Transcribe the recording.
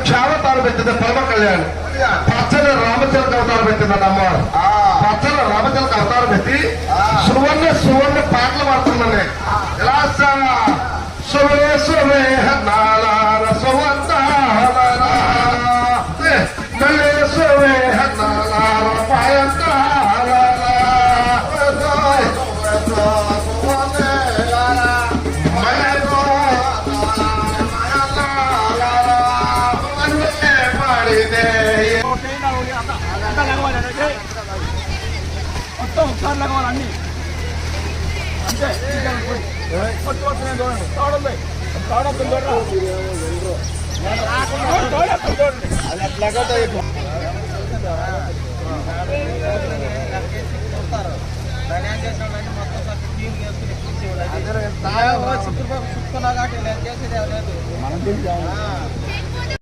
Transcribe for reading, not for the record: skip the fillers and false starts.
క్షావతారం పెట్టింది పరమ కళ్యాణ్. పచ్చని రామచిలక అవతారం పెట్టింది అమ్మవారు. పచ్చని రామచిలక అవతారం పెట్టి సువర్ణ పాటలు పాడుతుందండి. ఎలా సువే సువే నాలార సువర్ణ మళ్ళీ సువే నాలార పాయంత మొత్తం ఒకసారి లగవాలి అన్ని అంతే. చూడండి చిక్కుకున్నా కాబట్టి చేసేది లేదు. మనం